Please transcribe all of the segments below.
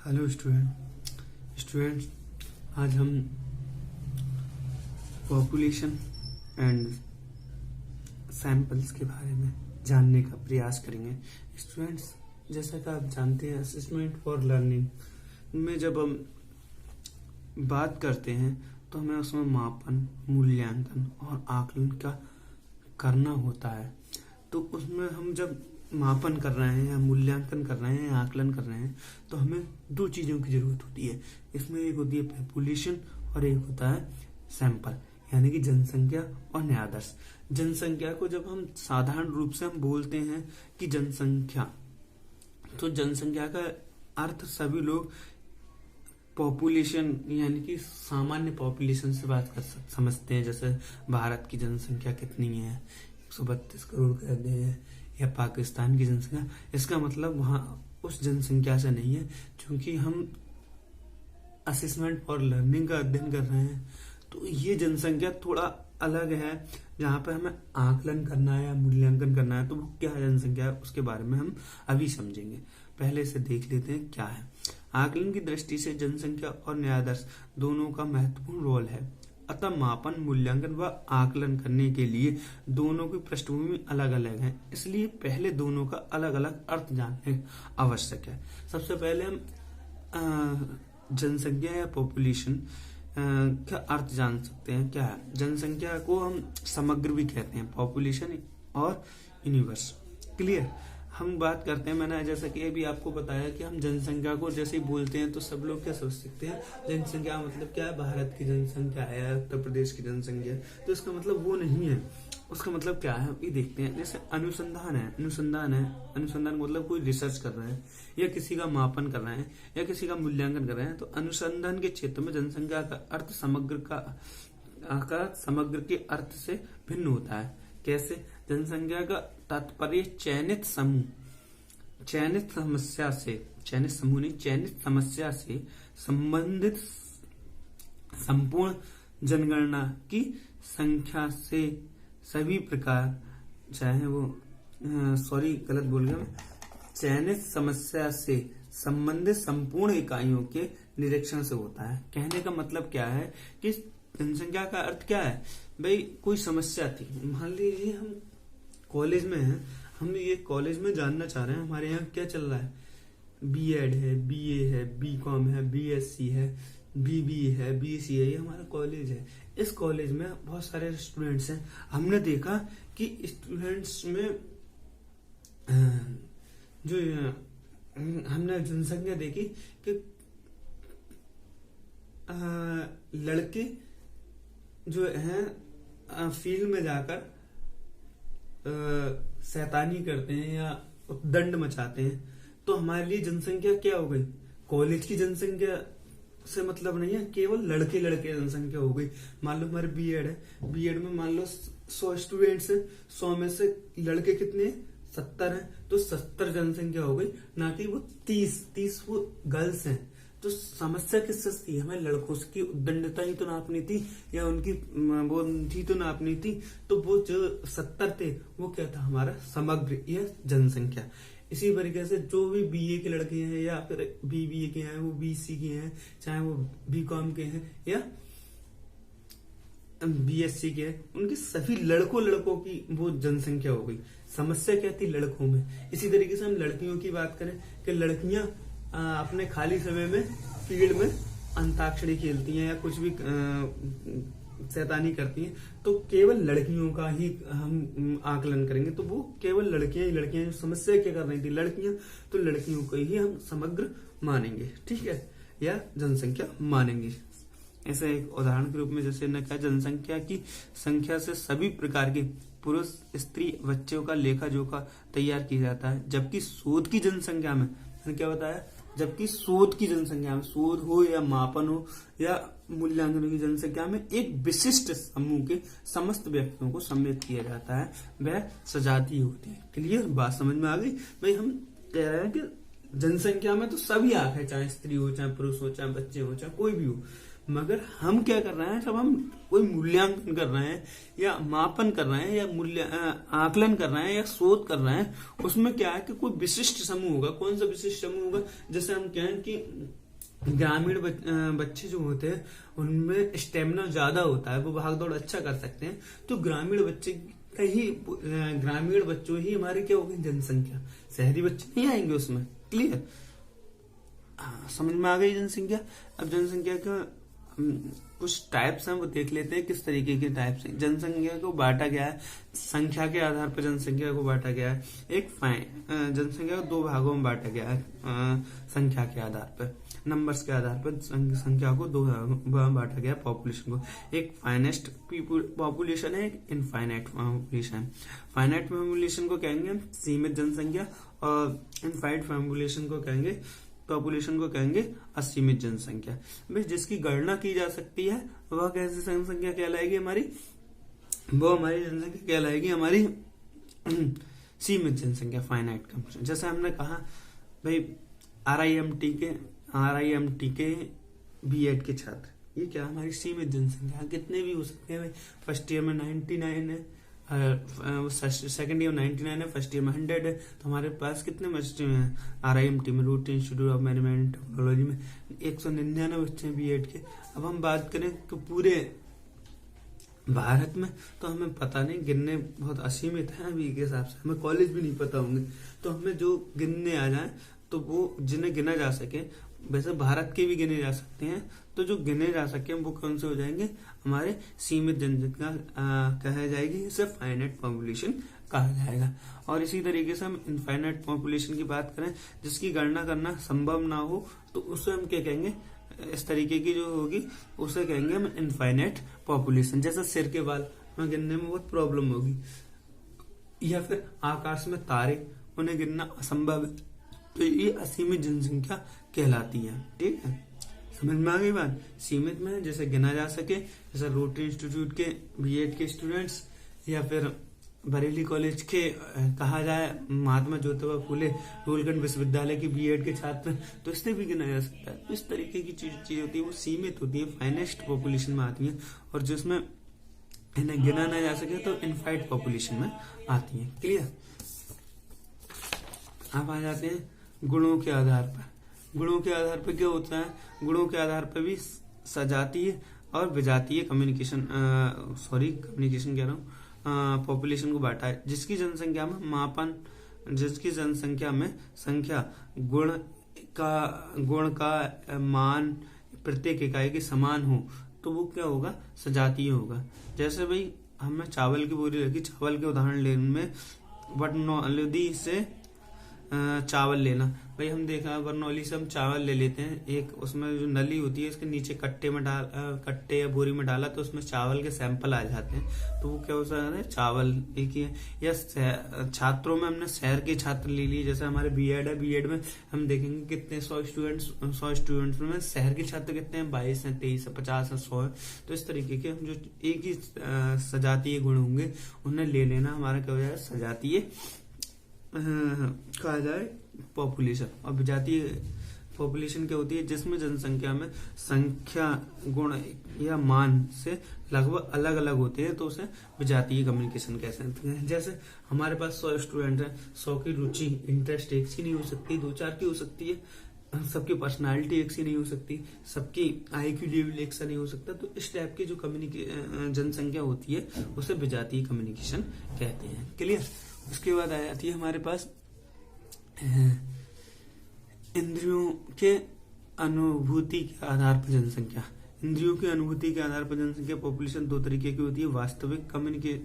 Hello students आज हम population and samples के बारे में जानने का प्रयास करेंगे। स्टूडेंट्स, जैसा कि आप जानते हैं, असेसमेंट फॉर लर्निंग में जब हम बात करते हैं तो हमें उसमें मापन, मूल्यांकन और आकलन का करना होता है। तो उसमें हम जब मापन कर रहे हैं या मूल्यांकन कर रहे हैं या आकलन कर रहे हैं तो हमें दो चीजों की जरूरत होती है। इसमें एक होती है पॉपुलेशन और एक होता है सैंपल, यानी कि जनसंख्या और न्यायादर्श। जनसंख्या को जब हम साधारण रूप से हम बोलते हैं कि जनसंख्या, तो जनसंख्या का अर्थ सभी लोग पॉपुलेशन यानी कि सामान्य पॉपुलेशन से बात कर समझते हैं। जैसे भारत की जनसंख्या कितनी है, 132 करोड़ कहते हैं, या पाकिस्तान की जनसंख्या। इसका मतलब वहां उस जनसंख्या से नहीं है, क्योंकि हम असेसमेंट फॉर लर्निंग का अध्ययन कर रहे हैं। तो ये जनसंख्या थोड़ा अलग है, जहां पर हमें आकलन करना है या मूल्यांकन करना है। तो वो क्या जनसंख्या है उसके बारे में हम अभी समझेंगे। पहले से देख लेते हैं क्या है। आकलन की दृष्टि से जनसंख्या और न्यायादर्श दोनों का महत्वपूर्ण रोल है। अतः मापन, मूल्यांकन व आकलन करने के लिए दोनों की पृष्ठभूमि अलग अलग है, इसलिए पहले दोनों का अलग अलग अर्थ जानने आवश्यक है। सबसे पहले हम जनसंख्या या पॉपुलेशन का अर्थ जान सकते हैं। क्या है? जनसंख्या को हम समग्र भी कहते हैं, पॉपुलेशन और यूनिवर्स। क्लियर? हम बात करते हैं, मैंने जैसा कि अभी आपको बताया कि हम जनसंख्या को जैसे ही बोलते हैं तो सब लोग क्या सोच सकते हैं, जनसंख्या मतलब क्या है, भारत की जनसंख्या है, उत्तर प्रदेश की जनसंख्या। तो इसका मतलब वो नहीं है। उसका मतलब क्या है ये देखते हैं। जैसे अनुसंधान है, अनुसंधान मतलब कोई रिसर्च कर रहे हैं या किसी का मापन कर रहे हैं या किसी का मूल्यांकन कर रहे हैं। तो अनुसंधान के क्षेत्र में जनसंख्या का अर्थ समग्र के अर्थ से भिन्न होता है। कैसे? जनसंख्या का तात्पर्य चयनित समस्या से संबंधित संपूर्ण जनगणना की संख्या से सभी प्रकार, चाहे वो गलत बोल गया मैं, चयनित समस्या से संबंधित संपूर्ण इकाइयों के निरीक्षण से होता है। कहने का मतलब क्या है कि जनसंख्या का अर्थ क्या है भाई, कोई समस्या थी, मान लीजिए हम कॉलेज में हैं, हम ये कॉलेज में जानना चाह रहे हैं हमारे यहाँ क्या चल रहा है। बीएड है, बीए है, बीकॉम है, बीएससी है, बीबीए है, बीसी है, ये हमारा कॉलेज है। इस कॉलेज में बहुत सारे स्टूडेंट्स हैं। हमने देखा कि स्टूडेंट्स में जो हमने जनसंख्या देखी कि लड़के जो हैं फील्ड में जाकर शैतानी करते हैं या दंड मचाते हैं। तो हमारे लिए जनसंख्या क्या हो गई? कॉलेज की जनसंख्या से मतलब नहीं है, केवल लड़के जनसंख्या हो गई। मान लो हमारे बीएड है, बीएड में मान लो 100 स्टूडेंट्स हैं, 100 में से लड़के कितने हैं? 70 हैं। तो 70 जनसंख्या हो गई, ना कि वो 30 वो गर्ल्स हैं। तो समस्या किससे थी? हमें लड़कों की उद्दंडता ही तो नापनी थी या उनकी वो थी तो नापनी थी। तो वो जो 70 थे वो क्या था? हमारा समग्र यह जनसंख्या। इसी तरीके से जो भी बीए के लड़के हैं या फिर बीबीए के हैं, वो बीसी के हैं, चाहे वो बीकॉम के हैं या बीएससी के हैं, उनकी सभी लड़कों की वो जनसंख्या हो गई। समस्या क्या थी? लड़कों में। इसी तरीके से हम लड़कियों की बात करें कि लड़कियां अपने खाली समय में फील्ड में अंताक्षरी खेलती हैं या कुछ भी शैतानी करती हैं, तो केवल लड़कियों का ही हम आकलन करेंगे। तो वो केवल लड़कियां समस्या क्या कर रही थी? लड़कियां। तो लड़कियों को ही हम समग्र मानेंगे, ठीक है, या जनसंख्या मानेंगे। ऐसे एक उदाहरण के रूप में जैसे न कहा, जनसंख्या की संख्या से सभी प्रकार के पुरुष, स्त्री, बच्चों का लेखा जोखा तैयार किया जाता है। जबकि शोध की जनसंख्या में, मैंने क्या बताया, जबकि शोध की जनसंख्या में, शोध हो या मापन हो या मूल्यांकन की जनसंख्या में, एक विशिष्ट समूह के समस्त व्यक्तियों को सम्मिलित किया जाता है, वह सजातीय होती है। क्लियर? बात समझ में आ गई भाई? हम कह रहे हैं कि जनसंख्या में तो सभी आंख है, चाहे स्त्री हो, चाहे पुरुष हो, चाहे बच्चे हो, चाहे कोई भी हो, मगर हम क्या कर रहे हैं, जब हम कोई मूल्यांकन कर रहे हैं या मापन कर रहे हैं या आकलन कर रहे हैं या शोध कर रहे हैं, उसमें क्या है कि कोई विशिष्ट समूह होगा। कौन सा विशिष्ट समूह होगा? जैसे हम कहें कि ग्रामीण बच्चे जो होते हैं उनमें स्टेमिना ज्यादा होता है, वो भाग दौड़ अच्छा कर सकते हैं, तो ग्रामीण बच्चों ही हमारे क्या होगी, जनसंख्या। शहरी बच्चे नहीं आएंगे उसमें। क्लियर? समझ में आ गई जनसंख्या। अब जनसंख्या का कुछ टाइप्स हैं, वो देख लेते हैं किस तरीके के टाइप्स हैं। जनसंख्या को बांटा गया है, संख्या के आधार पर जनसंख्या को बांटा गया है। जनसंख्या को दो भागों में बांटा गया है, संख्या के आधार पर, नंबर्स के आधार पर संख्या को दो भागों में बांटा गया है पॉपुलेशन को। एक फाइनेस्ट पॉपुलेशन है, एक इनफाइनाइट पॉपुलेशन। फाइनाइट पॉपुलेशन को कहेंगे सीमित जनसंख्या, और इनफाइनाइट पॉपुलेशन को कहेंगे असीमित जनसंख्या। भाई जिसकी गणना की जा सकती है वह कैसी जनसंख्या कहलाएगी हमारी? वो हमारी जनसंख्या कहलाएगी हमारी सीमित जनसंख्या, फाइनाइट कंप्रेशन। जैसे हमने कहा भाई RIMT के बीएड के छात्र, ये क्या हमारी सीमित जनसंख्या, कितने भी हो सकते हैं भाई। फर्स्ट ईयर में 99 है, सेकंड ईयर में 99 है, फर्स्ट ईयर में 100 है, तो हमारे पास कितने बच्चे हैं RIMT में, root institute of management technology में 199 बच्चे हैं बीएड के। अब हम बात करें तो पूरे भारत में तो हमें पता नहीं, गिनने बहुत असीमित है अभी के हिसाब से, हमें कॉलेज भी नहीं पता होंगे, तो हमें जो गिनने आ जाए तो वो जिन्हें गिना जा सके, वैसे भारत के भी गिने जा सकते हैं, तो जो गिने जा सके वो कौन से हो जाएंगे, हमारे सीमित जनसंख्या कहा जाएगी, इसे फाइनाइट पॉपुलेशन कहा जाएगा। और इसी तरीके से हम इनफाइनाइट पॉपुलेशन की बात करें, जिसकी गणना करना संभव ना हो, तो उसे हम क्या कहेंगे, इस तरीके की जो होगी उसे कहेंगे हम इनफाइनाइट पॉपुलेशन। जैसे सिर के बाल में गिनने में बहुत प्रॉब्लम होगी, या फिर आकाश में तारे, उन्हें गिनना असंभव है, तो ये असीमित जनसंख्या कहलाती है। ठीक है, समझ में आ गई बात। सीमित में जैसे गिना जा सके, जैसे रोटरी इंस्टीट्यूट के बीएड के स्टूडेंट्स, या फिर बरेली कॉलेज के कहा जाए महात्मा ज्योतिबा फूले रोलगंज विश्वविद्यालय के बीएड के छात्र, तो इससे भी गिना जा सकता है। तो इस तरीके की चीज होती है वो सीमित होती है, फाइनेस्ट पॉपुलेशन में आती है, और जिसमें इन्हें गिना ना जा सके तो इनफाइट पॉपुलेशन में आती है। क्लियर? आप आ जाते हैं गुणों के आधार पर। गुणों के आधार पर क्या होता है, गुणों के आधार पर भी सजातीय और विजातीय कम्युनिकेशन कह रहा हूँ, पॉपुलेशन को बांटा है। जिसकी जनसंख्या में संख्या गुण का मान प्रत्येक इकाई के समान हो, तो वो क्या होगा, सजातीय होगा। जैसे भाई हमें चावल की बोरी रखी, चावल के उदाहरण लेने में बरनौली से चावल लेना, भाई हम देखा बरनौली से हम चावल ले लेते हैं, एक उसमें जो नली होती है इसके नीचे कट्टे या बोरी में डाला तो उसमें चावल के सैंपल आ जाते हैं, तो वो क्या हो सकता है, चावल एक ही है। या छात्रों में हमने शहर के छात्र ले लिए, जैसे हमारे बीएड है, बीएड में हम देखेंगे कितने 100 स्टूडेंट्स में शहर के छात्र कितने हैं, 22 है, 23 है, 50 है, 100 है। तो इस तरीके के हम जो एक ही सजातीय गुण होंगे उन्हें ले लेना हमारा क्या हो जाएगा, सजातीय कहा जाए पॉपुलेशन। और विजातीय पॉपुलेशन क्या होती है, जिसमें जनसंख्या में संख्या गुण या मान से लगभग अलग अलग होते हैं, तो उसे विजातीय कम्युनिकेशन कह सकते हैं। जैसे हमारे पास 100 स्टूडेंट हैं, 100 की रुचि इंटरेस्ट एक सी नहीं हो सकती, 2-4 की हो सकती है, सबकी पर्सनालिटी एक सी नहीं हो सकती, सबकी IQ लेवल एक सा नहीं हो सकता। तो इस टाइप की जो जनसंख्या होती है उसे विजातीय कम्युनिकेशन कहते हैं। क्लियर? उसके बाद आ जाती है हमारे पास इंद्रियों के अनुभूति के आधार पर जनसंख्या। इंद्रियों की अनुभूति के आधार पर जनसंख्या पॉपुलेशन दो तरीके की होती है, वास्तविक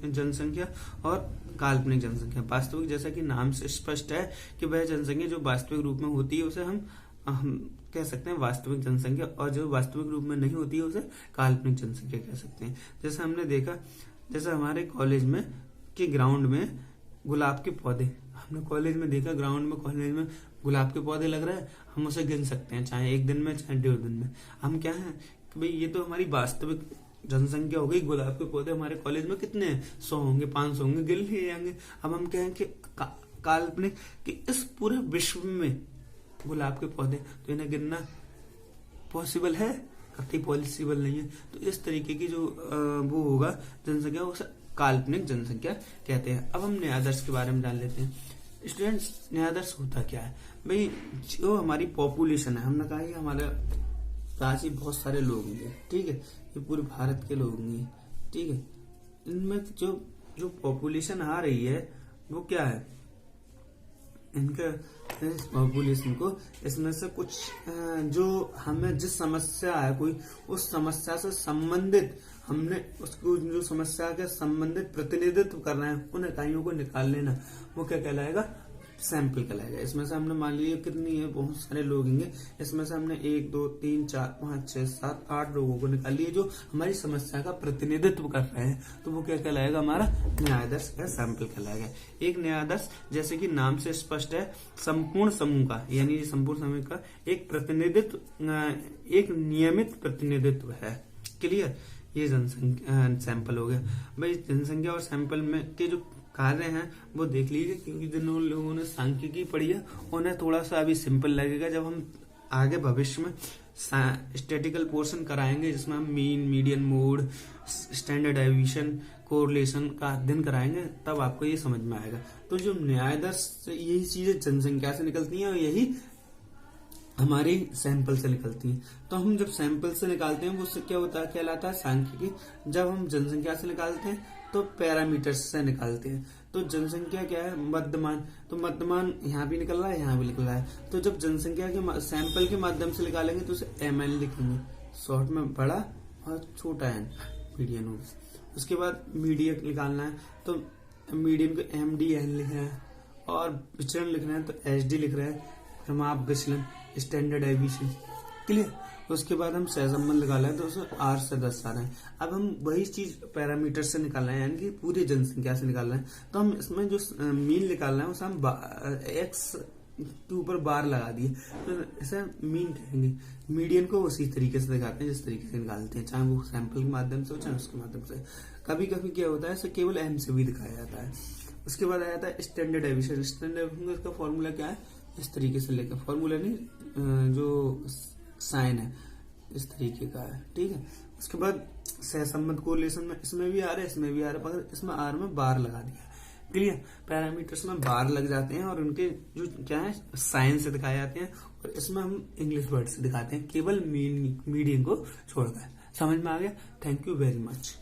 जनसंख्या और काल्पनिक जनसंख्या। वास्तविक जैसा कि नाम से स्पष्ट है कि वह जनसंख्या जो वास्तविक रूप में होती है उसे हम कह सकते हैं वास्तविक जनसंख्या, और जो वास्तविक रूप में नहीं होती है उसे काल्पनिक जनसंख्या कह सकते हैं। जैसे हमने देखा, जैसे हमारे कॉलेज में के ग्राउंड में गुलाब के पौधे, हमने कॉलेज में देखा कॉलेज में गुलाब के पौधे लग रहे हैं, हम उसे गिन सकते हैं, चाहे एक दिन में चाहे 1.5 दिन में। हम क्या है कि भाई ये तो हमारी वास्तविक जनसंख्या हो गई, गुलाब के पौधे हमारे कॉलेज में कितने हैं, 100 होंगे, 500 होंगे, गिन लिए जाएंगे। अब हम क्या है कि काल्पनिक कि इस पूरे विश्व में गुलाब के पौधे, तो इन्हें गिनना पॉसिबल है, कतई पॉसिबल नहीं है। तो इस तरीके की जो वो होगा जनसंख्या, उसे काल्पनिक जनसंख्या कहते हैं। अब हम न्यायादर्श के बारे में जान लेते हैं। स्टूडेंट्स, न्यायादर्श होता क्या है भाई? जो हमारी पॉपुलेशन है, हमने कहा कि हमारे पास ही बहुत सारे लोग होंगे, ठीक है, ये पूरे भारत के लोग होंगे, ठीक है। इनमें जो पॉपुलेशन आ रही है वो क्या है, इनका पॉपुलेशन को, इसमें से कुछ जो हमें जिस समस्या है कोई, उस समस्या से संबंधित हमने उसको जो समस्या के संबंधित प्रतिनिधित्व करना है, उन इकाइयों को निकाल लेना, वो क्या कहलाएगा? सैंपल कहलाएगा। इसमें से हमने मान लिया कितनी है, बहुत सारे लोग होंगे, इसमें से हमने 1 2 3 4 5 6 7 8 लोगों को निकाल लिए जो हमारी समस्या का प्रतिनिधित्व कर रहे हैं, तो वो क्या कहलाएगा? हमारा न्यायादर्श का सैंपल कहलाएगा। एक न्यायादर्श, जैसे कि नाम से स्पष्ट है, संपूर्ण समूह का, यानी संपूर्ण समूह का एक प्रतिनिधित्व, एक नियमित प्रतिनिधित्व है। क्लियर? ये जनसंख्या सैंपल हो गया भाई। जनसंख्या और सैंपल में के जो कार्य हैं वो देख लीजिए, क्योंकि जिन लोगों ने सांख्यिकी पढ़ी है उन्हें थोड़ा सा अभी सिंपल लगेगा। जब हम आगे भविष्य में स्टैटिकल पोर्शन कराएंगे, जिसमें हम mean, median, mode, standard deviation, correlation का अध्ययन कराएंगे, तब आपको ये समझ में आएगा। तो जो न्यायादर्श, यही चीजें जनसंख्या से निकलती हैं और यही हमारी सैंपल से निकलती हैं। तो हम जब सैंपल से निकालते हैं वो उससे क्या होता है, कहलाता है सांख्यिकी। जब हम जनसंख्या से निकालते हैं तो पैरामीटर से निकालते हैं। तो जनसंख्या क्या है? मध्यमान। तो मध्यमान यहाँ भी निकल रहा है, यहाँ भी निकल रहा है। तो जब जनसंख्या के सैंपल के माध्यम से निकालेंगे तो उसे MN लिखेंगे, शॉर्ट में बड़ा और छोटा n, मीडियन होगा। उसके बाद मीडियन निकालना है, तो मीडियन को MDN लिखना है, और विचरण लिखना है तो SD लिख रहे हैं, माप विचलन, स्टैंडर्ड डेविएशन। क्लियर? उसके बाद हम सहसंबंध निकाला है तो उसे R से 10 आ रहे हैं। अब हम वही चीज पैरामीटर से निकालना है, यानी कि पूरी जनसंख्या से निकालना है। तो हम इसमें जो मीन निकालना है उसे हम X के ऊपर बार लगा दिए, तो इसे मीन कहेंगे। मीडियन को उसी तरीके से दिखाते हैं जिस तरीके से निकालते हैं, चाहे वो सैंपल के माध्यम से हो चाहे उसके माध्यम से। कभी कभी क्या होता है, इसे केवल M से भी दिखाया जाता है। उसके बाद आ जाता है स्टैंडर्ड डेविएशन। स्टैंडर्ड डेविएशन का फॉर्मूला क्या है? इस तरीके से लेकर, फॉर्मूला नहीं, जो साइन है इस तरीके का है, ठीक है। उसके बाद सहसंबंध कोरिलेशन में इसमें भी आ रहा है, इसमें भी आ रहा है, मगर इसमें R में बार लगा दिया। क्लियर? पैरामीटर्स में बार लग जाते हैं और उनके जो क्या है साइन से दिखाए जाते हैं, और इसमें हम इंग्लिश वर्ड से दिखाते हैं, केवल मीडियन को छोड़कर। समझ में आ गया? Thank you very much.